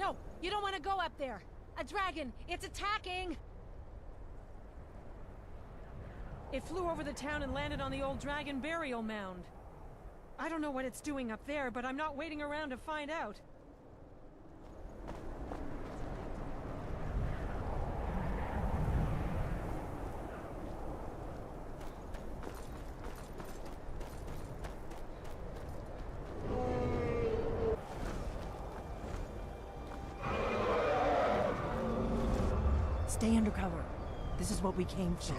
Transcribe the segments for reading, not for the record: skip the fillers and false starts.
No, you don't want to go up there. A dragon, it's attacking! It flew over the town and landed on the old dragon burial mound. I don't know what it's doing up there, but I'm not waiting around to find out. Stay undercover. This is what we came for.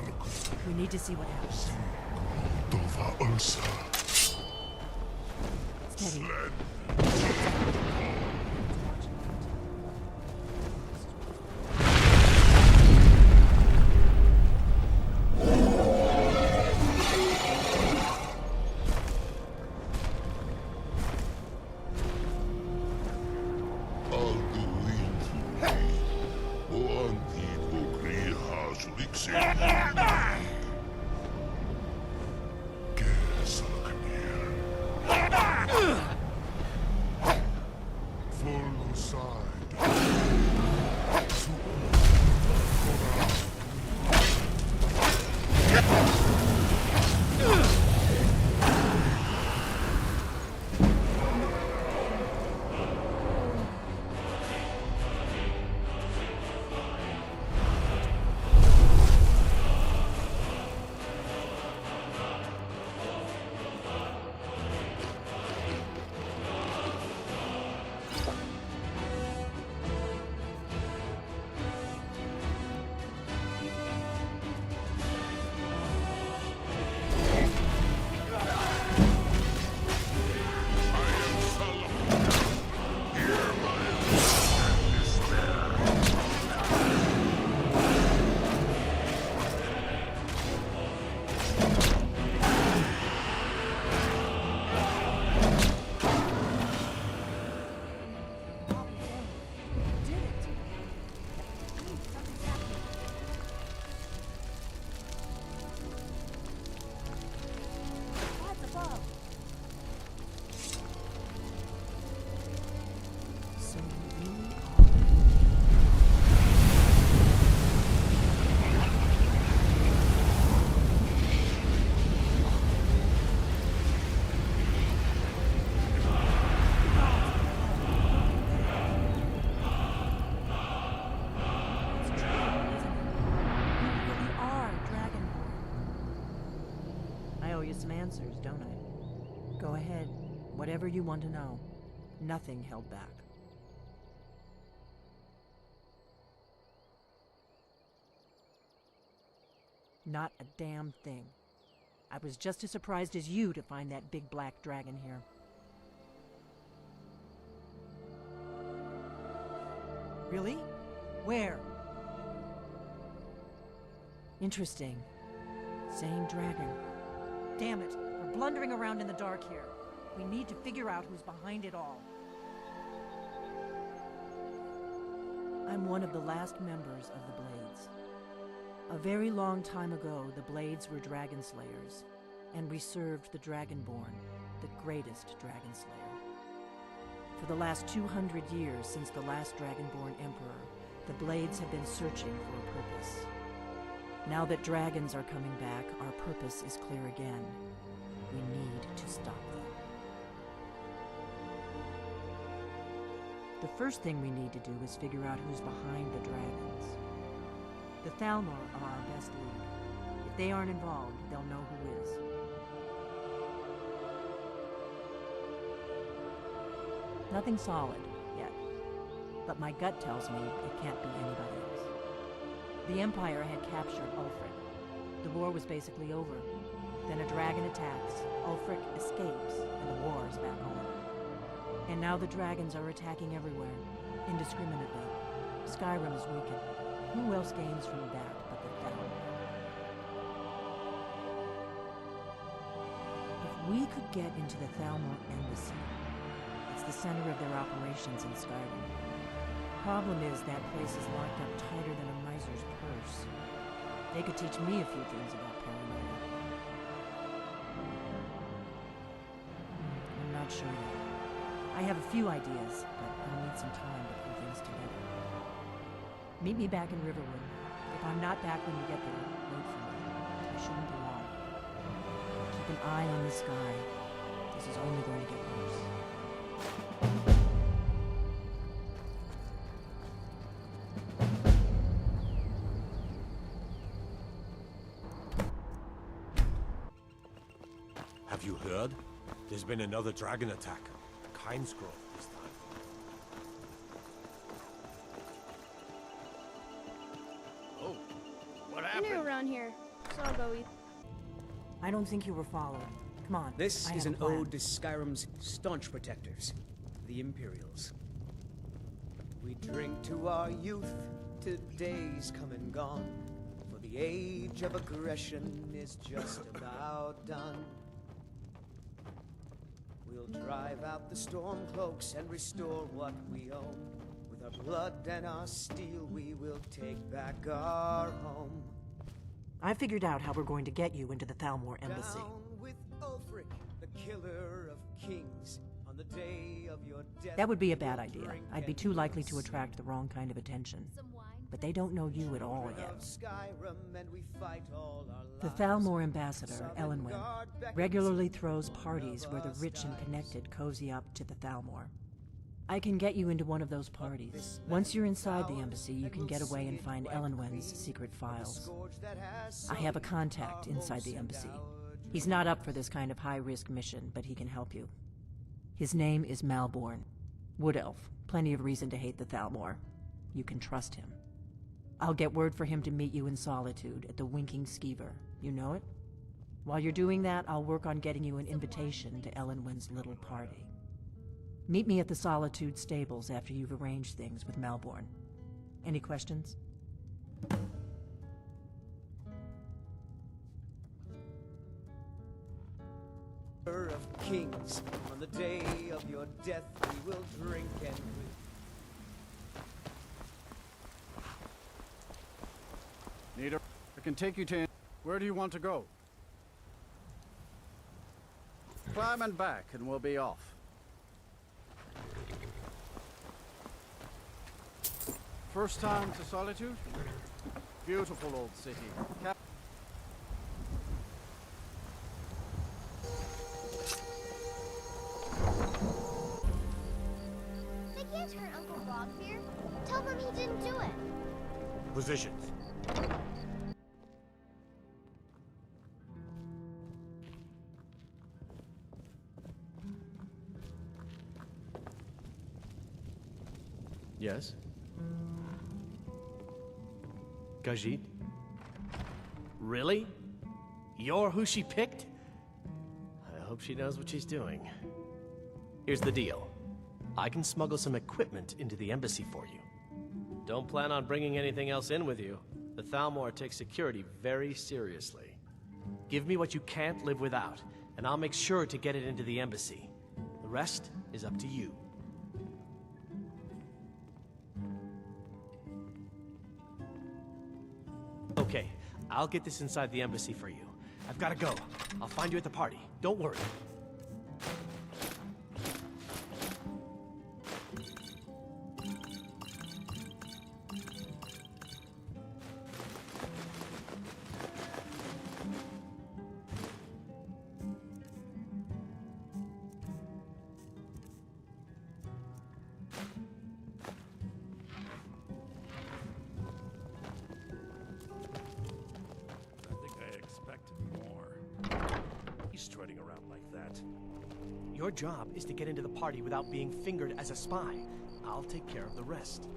We need to see what happens. Steady. Some answers, don't I? Go ahead. Whatever you want to know. Nothing held back. Not a damn thing. I was just as surprised as you to find that big black dragon here. Really? Where? Interesting. Same dragon. Damn it, we're blundering around in the dark here. We need to figure out who's behind it all. I'm one of the last members of the Blades. A very long time ago, the Blades were dragon slayers, and we served the Dragonborn, the greatest dragon slayer. For the last 200 years since the last Dragonborn Emperor, the Blades have been searching for a purpose. Now that dragons are coming back, our purpose is clear again. We need to stop them. The first thing we need to do is figure out who's behind the dragons. The Thalmor are our best lead. If they aren't involved, they'll know who is. Nothing solid yet, but my gut tells me it can't be anybody else. The Empire had captured Ulfric. The war was basically over. Then a dragon attacks, Ulfric escapes, and the war is back on. And now the dragons are attacking everywhere, indiscriminately. Skyrim is weakened. Who else gains from that but the Thalmor? If we could get into the Thalmor embassy, it's the center of their operations in Skyrim. Problem is that place is locked up tighter than a miser's purse. They could teach me a few things about paranoia. I'm not sure yet. I have a few ideas, but I'll need some time to pull things us together. Meet me back in Riverwood. If I'm not back when you get there, wait for me. I shouldn't be long. Keep an eye on the sky. This is only going to get worse. Have you heard? There's been another dragon attack. Kind scroll this time. Oh, what I'm happened? new around here, so I'll go eat. I don't think you were followed. Come on. This I is have an a plan. ode to Skyrim's staunch protectors, the Imperials. We drink to our youth, to days come and gone, for the age of aggression is just about done. We'll drive out the storm cloaks and restore what we own. With our blood and our steel, we will take back our home. I figured out how we're going to get you into the Thalmor embassy. Down with Ulfric, the killer of kings, on the day of your death. That would be a bad idea. I'd be too likely to attract the wrong kind of attention. But they don't know you at all yet. Skyrim, and we fight all our The lives. Thalmor ambassador, Elenwen, regularly throws parties where the rich and connected cozy up to the Thalmor. I can get you into one of those parties. Once you're inside the embassy, you can get away and find Elenwen's secret files. I have a contact inside the embassy. He's not up for this kind of high-risk mission, but he can help you. His name is Malborn. Wood Elf. Plenty of reason to hate the Thalmor. You can trust him. I'll get word for him to meet you in Solitude at the Winking Skeever. You know it? While you're doing that, I'll work on getting you an invitation to Elenwen's little party. Meet me at the Solitude stables after you've arranged things with Malborn. Any questions? Of kings, on the day of your death, we will drink and Need a... I can take you to... Where do you want to go? Climb and back, and we'll be off. First time to Solitude? Beautiful old city. They can't turn Uncle Rob here. Tell them he didn't do it. Positions. Yes? Khajiit? Really? You're who she picked? I hope she knows what she's doing. Here's the deal. I can smuggle some equipment into the embassy for you. Don't plan on bringing anything else in with you. The Thalmor takes security very seriously. Give me what you can't live without, and I'll make sure to get it into the embassy. The rest is up to you. Okay, I'll get this inside the embassy for you. I've gotta go. I'll find you at the party. Don't worry. Strutting around like that. Your job is to get into the party without being fingered as a spy. I'll take care of the rest.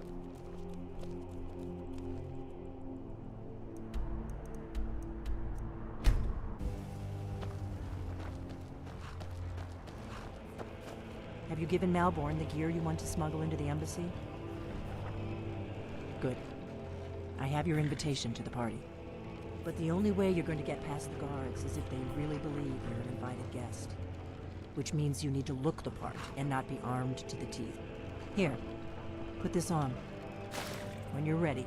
Have you given Malborn the gear you want to smuggle into the embassy? Good. I have your invitation to the party. But the only way you're going to get past the guards is if they really believe you're an invited guest. Which means you need to look the part and not be armed to the teeth. Here, put this on. When you're ready,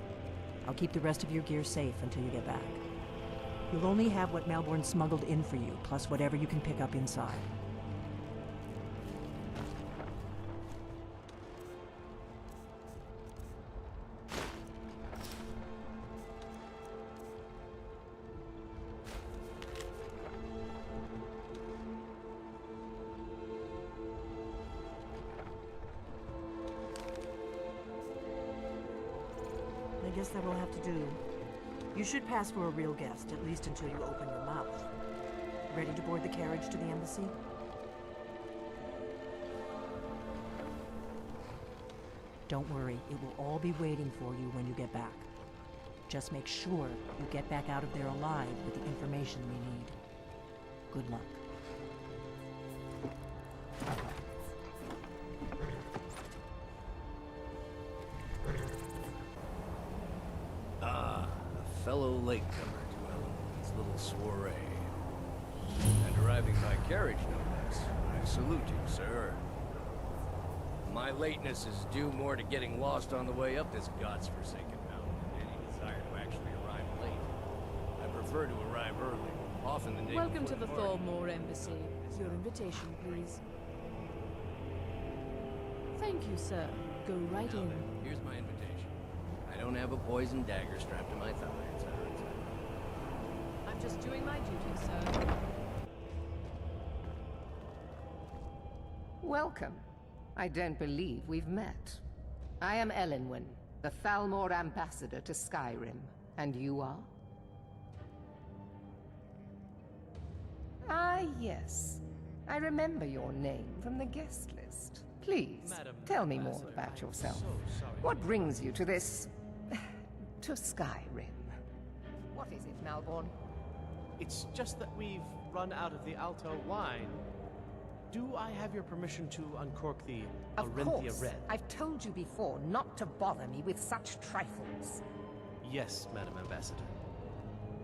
I'll keep the rest of your gear safe until you get back. You'll only have what Malborn smuggled in for you, plus whatever you can pick up inside. guess that will have to do. You should pass for a real guest, at least until you open your mouth. Ready to board the carriage to the embassy? Don't worry, it will all be waiting for you when you get back. Just make sure you get back out of there alive with the information we need. Good luck. Ah, a fellow latecomer to Ellen's little soiree. And arriving by carriage, no less. I salute you, sir. My lateness is due more to getting lost on the way up this god's-forsaken mountain than any desire to actually arrive late. I prefer to arrive early, often the day Welcome to before the party. Thalmor Embassy. Your invitation, please. Thank you, sir. Go right Now in. then, here's my invitation. I don't have a poisoned dagger strapped to my thigh, etc., etc. I'm just doing my duty, sir. Welcome. I don't believe we've met. I am Elenwen, the Thalmor ambassador to Skyrim. And you are? Ah, yes. I remember your name from the guest list. Please, Madam tell me more Ambassador, about I'm yourself. so sorry. What brings you to this... to Skyrim? What is it, Malborn? It's just that we've run out of the Alto wine. Do I have your permission to uncork the Of Arinthia course. Red? I've told you before not to bother me with such trifles. Yes, Madam Ambassador.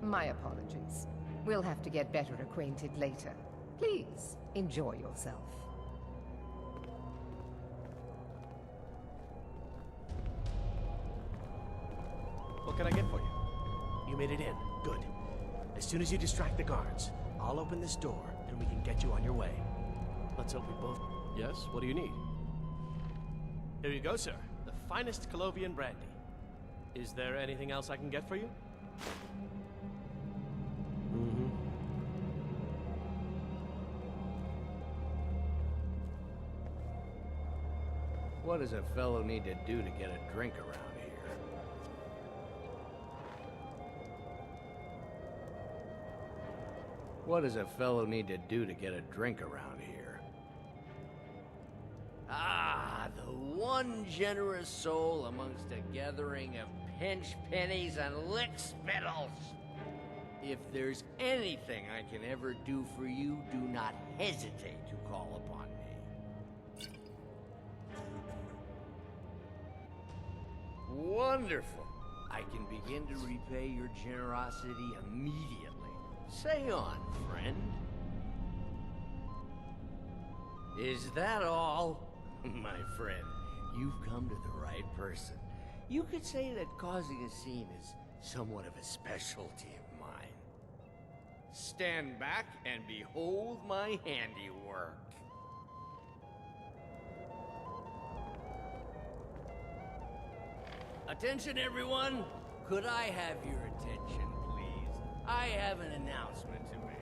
My apologies. We'll have to get better acquainted later. Please, enjoy yourself. What can I get for you? You made it in. Good. As soon as you distract the guards, I'll open this door and we can get you on your way. Let's hope we both... Yes? What do you need? Here you go, sir. The finest Colovian brandy. Is there anything else I can get for you? Mm-hmm. What does a fellow need to do to get a drink around here? What does a fellow need to do to get a drink around here? Ah, the one generous soul amongst a gathering of pinch pennies and lick spittles. If there's anything I can ever do for you, do not hesitate to call upon me. Wonderful. I can begin to repay your generosity immediately. Say on, friend. Is that all? My friend, you've come to the right person. You could say that causing a scene is somewhat of a specialty of mine. Stand back and behold my handiwork. Attention, everyone! Could I have your attention, please? I have an announcement to make.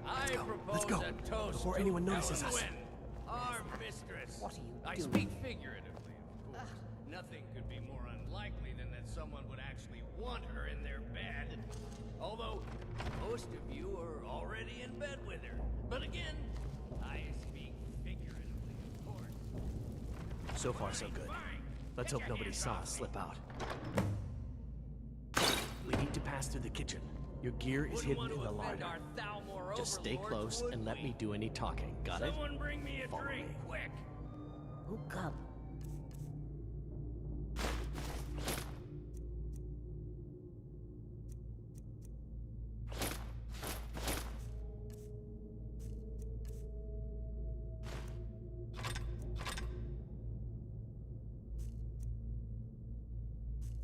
I propose let's go, a toast before to anyone notices us. Elenwen, our mistress. What are you I doing? speak figuratively, of course. Nothing could be more unlikely than that someone would actually want her in their bed. Although, most of you are already in bed with her. But again, I speak figuratively, of course. So far, so good. Let's hope nobody saw us slip out. We need to pass through the kitchen. Your gear is hidden in the larder. Just stay close and let me do any talking. Got it? Someone bring me a Follow drink, me. quick. Who come?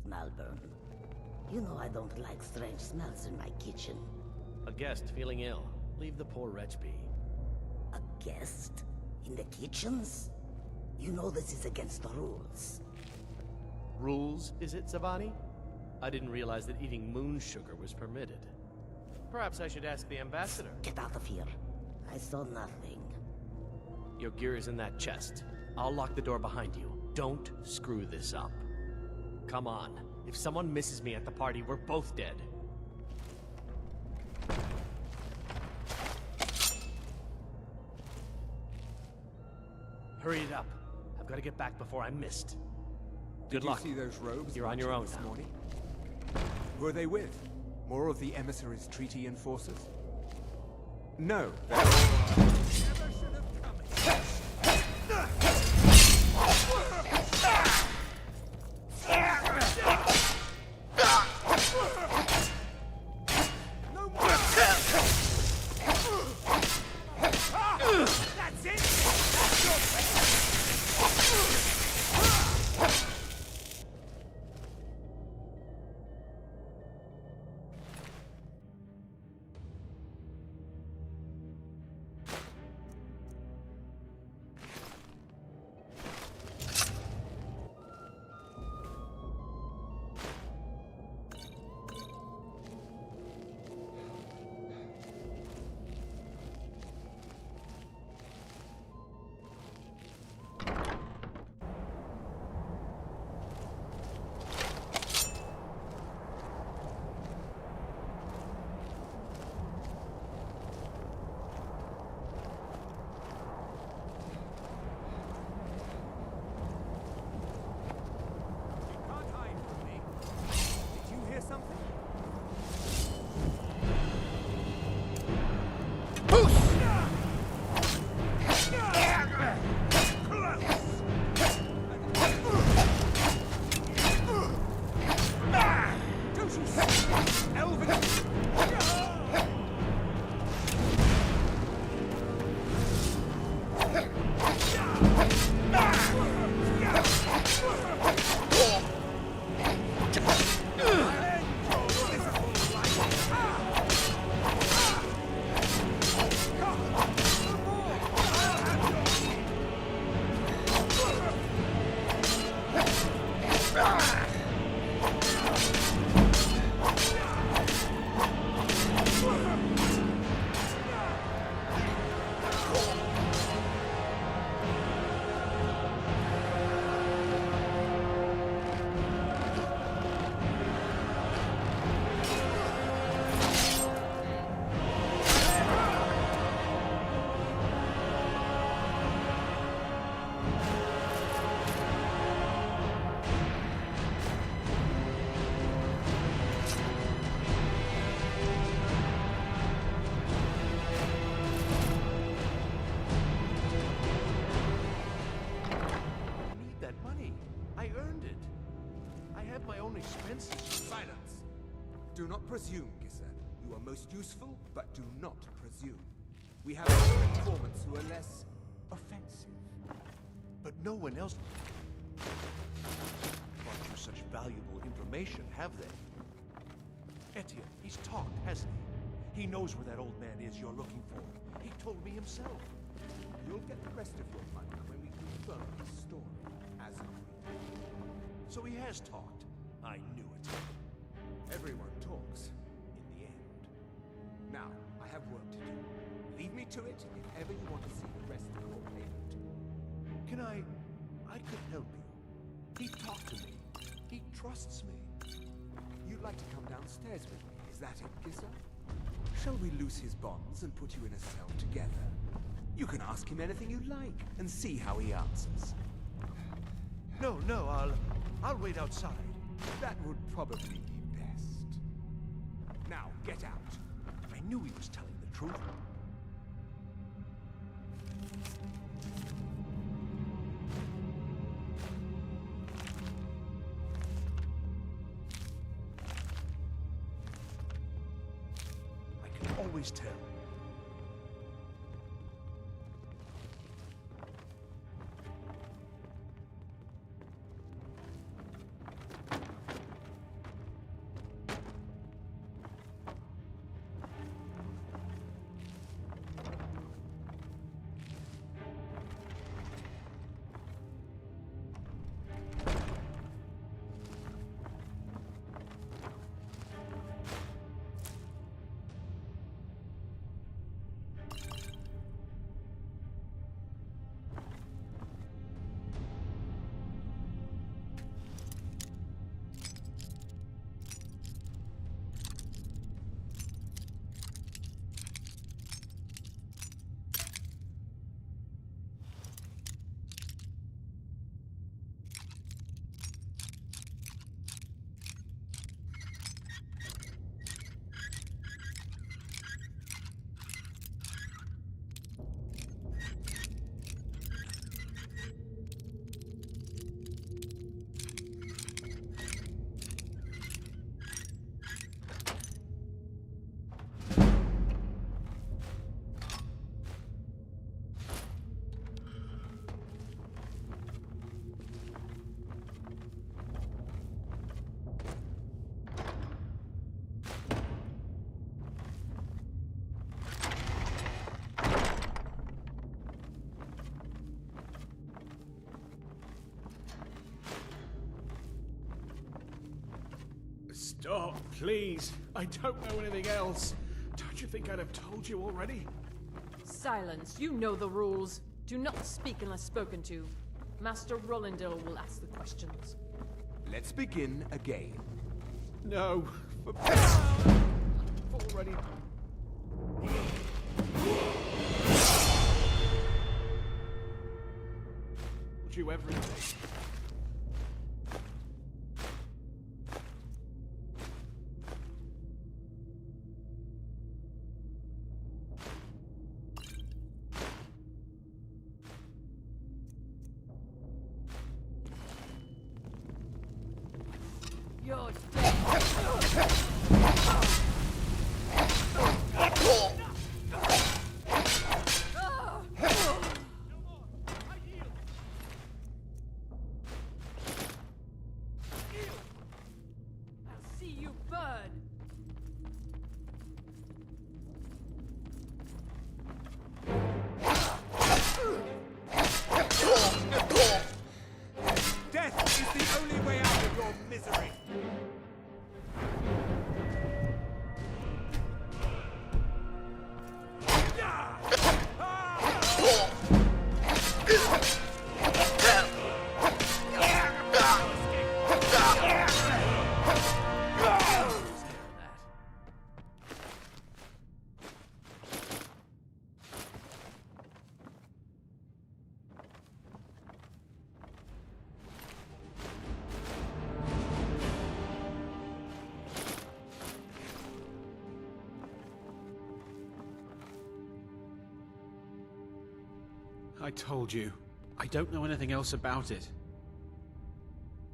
Malburn, you know I don't like strange smells in my kitchen. A guest feeling ill. Leave the poor wretch be. A guest? In the kitchens? You know this is against the rules. Rules, is it, Zavani? I didn't realize that eating moon sugar was permitted. Perhaps I should ask the ambassador. Get out of here. I saw nothing. Your gear is in that chest. I'll lock the door behind you. Don't screw this up. Come on. If someone misses me at the party, we're both dead. Hurry it up. I've got to get back before I'm missed. Good luck. Did you see those rogues You're on your own marching this now. morning? Who are they with? More of the emissaries' treaty enforcers? No. Silence! Do not presume, Gissa. You are most useful, but do not presume. We have other informants who are less offensive. But no one else brought you such valuable information, have they? Etienne, he's talked, hasn't he? He knows where that old man is you're looking for. He told me himself. You'll get the rest of your money when we confirm his story, as agreed. So he has talked. I knew it. Everyone talks, in the end. Now, I have work to do. Leave me to it if ever you want to see the rest of your payment. Can I could help you. He talked to me. He trusts me. You'd like to come downstairs with me, is that it, Gissa? Shall we loose his bonds and put you in a cell together? You can ask him anything you like, and see how he answers. No, I'll wait outside. That would probably be best. Now, get out. I knew he was telling the truth. I can always tell. Stop, please. I don't know anything else. Don't you think I'd have told you already? Silence. You know the rules. Do not speak unless spoken to. Master Rollindale will ask the questions. Let's begin again. No. Already. You everything. You're dead. I'll see you burn. Death is the only way out of your misery. I told you. I don't know anything else about it.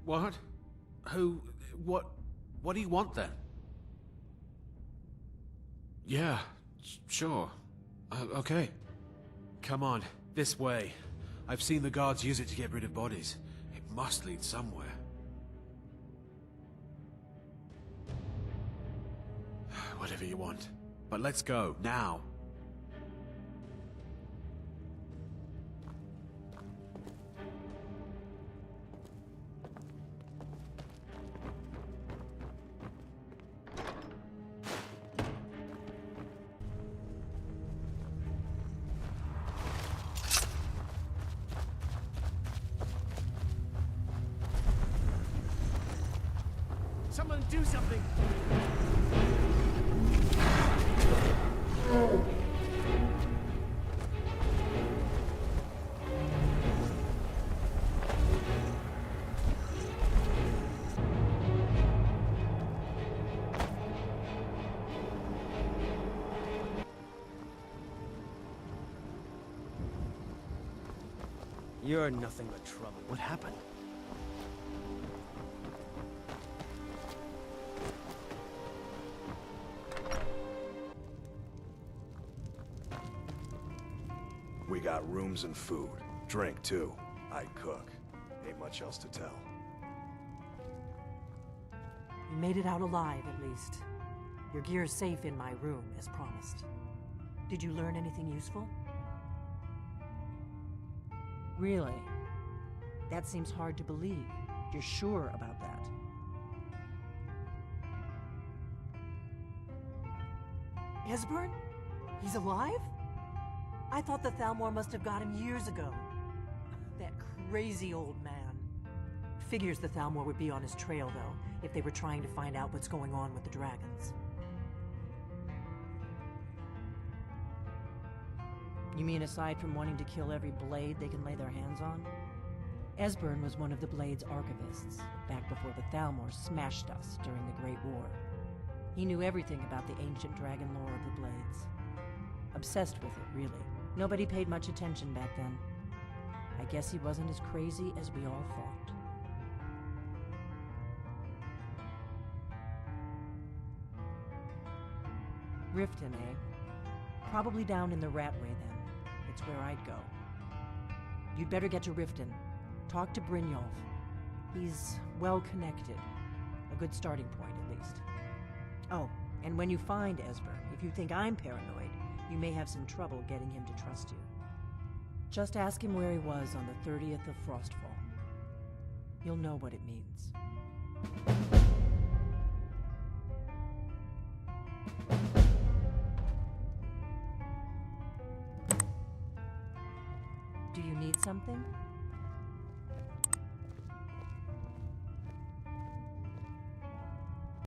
What? Who? What do you want then? Yeah, sure. Okay. Come on, this way. I've seen the guards use it to get rid of bodies. It must lead somewhere. Whatever you want. But let's go, now. Someone do something! You're nothing but trouble. What happened? We got rooms and food. Drink, too. I cook. Ain't much else to tell. You made it out alive, at least. Your gear's safe in my room, as promised. Did you learn anything useful? Really? That seems hard to believe. You're sure about that? Esbern? He's alive? I thought the Thalmor must have got him years ago. That crazy old man. Figures the Thalmor would be on his trail, though, if they were trying to find out what's going on with the dragons. You mean aside from wanting to kill every blade they can lay their hands on? Esbern was one of the Blade's archivists, back before the Thalmor smashed us during the Great War. He knew everything about the ancient dragon lore of the Blades. Obsessed with it, really. Nobody paid much attention back then. I guess he wasn't as crazy as we all thought. Riften, eh? Probably down in the Ratway, then. It's where I'd go. You'd better get to Riften. Talk to Brynjolf. He's well-connected. A good starting point, at least. Oh, and when you find Esbern, if you think I'm paranoid, you may have some trouble getting him to trust you. Just ask him where he was on the 30th of Frostfall. You'll know what it means. Do you need something?